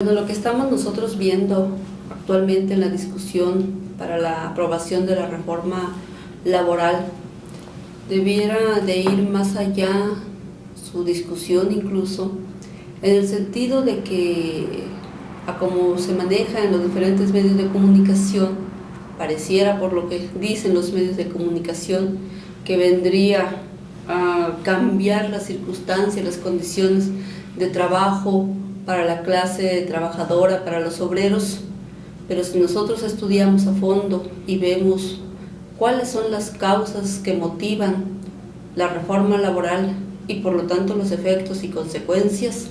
Bueno, lo que estamos nosotros viendo actualmente en la discusión para la aprobación de la reforma laboral debiera de ir más allá su discusión incluso en el sentido de que a como se maneja en los diferentes medios de comunicación, pareciera por lo que dicen los medios de comunicación que vendría a cambiar las circunstancias, las condiciones de trabajo para la clase trabajadora, para los obreros, pero si nosotros estudiamos a fondo y vemos cuáles son las causas que motivan la reforma laboral y por lo tanto los efectos y consecuencias,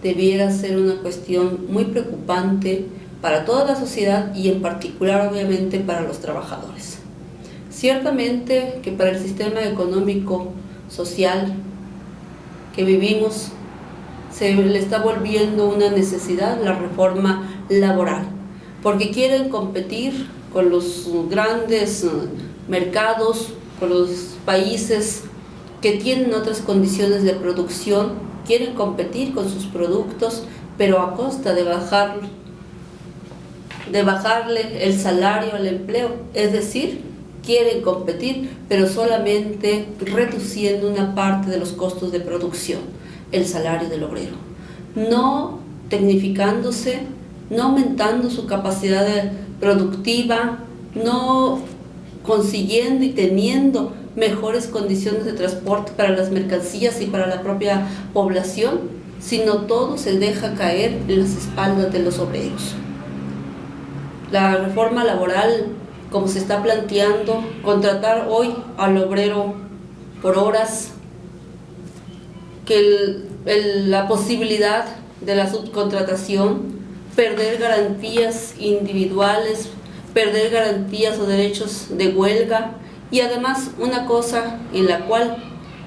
debiera ser una cuestión muy preocupante para toda la sociedad y en particular obviamente para los trabajadores. Ciertamente que para el sistema económico, social que vivimos, se le está volviendo una necesidad la reforma laboral, porque quieren competir con los grandes mercados, con los países que tienen otras condiciones de producción, quieren competir con sus productos, pero a costa de bajarle el salario al empleo, es decir, quieren competir, pero solamente reduciendo una parte de los costos de producción, el salario del obrero, no tecnificándose, no aumentando su capacidad productiva, no consiguiendo y teniendo mejores condiciones de transporte para las mercancías y para la propia población, sino todo se deja caer en las espaldas de los obreros. La reforma laboral, como se está planteando, contratar hoy al obrero por horas, que la posibilidad de la subcontratación, perder garantías individuales, perder garantías o derechos de huelga, y además una cosa en la cual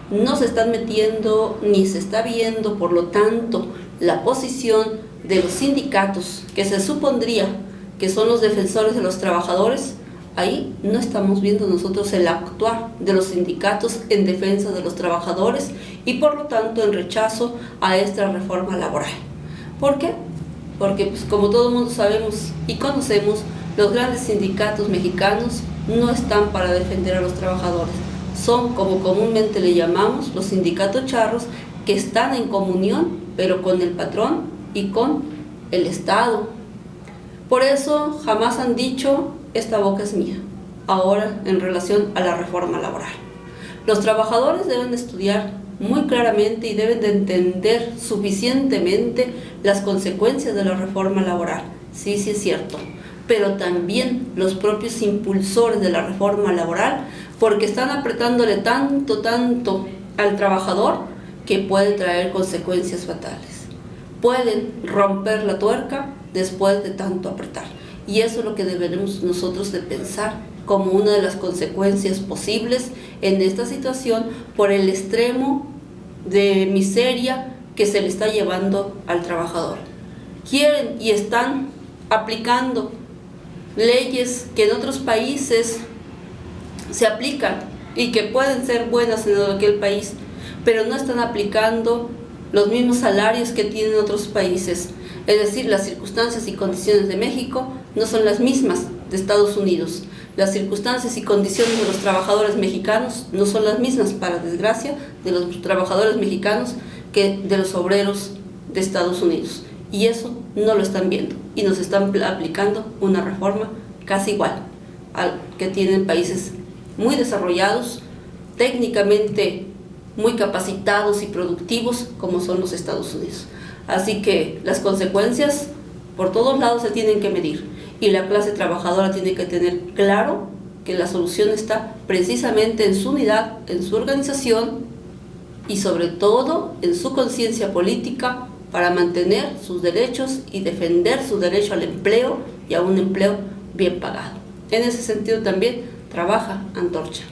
no se están metiendo ni se está viendo, por lo tanto, la posición de los sindicatos, que se supondría que son los defensores de los trabajadores. Ahí no estamos viendo nosotros el actuar de los sindicatos en defensa de los trabajadores y por lo tanto en rechazo a esta reforma laboral. ¿Por qué? Porque pues, como todo el mundo sabemos y conocemos, los grandes sindicatos mexicanos no están para defender a los trabajadores. Son, como comúnmente le llamamos, los sindicatos charros, que están en comunión, pero con el patrón y con el Estado. Por eso jamás han dicho: esta boca es mía. Ahora, en relación a la reforma laboral, los trabajadores deben estudiar muy claramente y deben de entender suficientemente las consecuencias de la reforma laboral. Sí, sí es cierto, pero también los propios impulsores de la reforma laboral, porque están apretándole tanto al trabajador que puede traer consecuencias fatales. Pueden romper la tuerca después de tanto apretar. Y eso es lo que deberemos nosotros de pensar como una de las consecuencias posibles en esta situación por el extremo de miseria que se le está llevando al trabajador. Quieren y están aplicando leyes que en otros países se aplican y que pueden ser buenas en aquel país, pero no están aplicando los mismos salarios que tienen otros países. Es decir, las circunstancias y condiciones de México no son las mismas de Estados Unidos. Las circunstancias y condiciones de los trabajadores mexicanos no son las mismas, para desgracia, de los trabajadores mexicanos que de los obreros de Estados Unidos. Y eso no lo están viendo y nos están aplicando una reforma casi igual al que tienen países muy desarrollados, técnicamente muy capacitados y productivos como son los Estados Unidos. Así que las consecuencias por todos lados se tienen que medir y la clase trabajadora tiene que tener claro que la solución está precisamente en su unidad, en su organización y sobre todo en su conciencia política para mantener sus derechos y defender su derecho al empleo y a un empleo bien pagado. En ese sentido también trabaja Antorcha.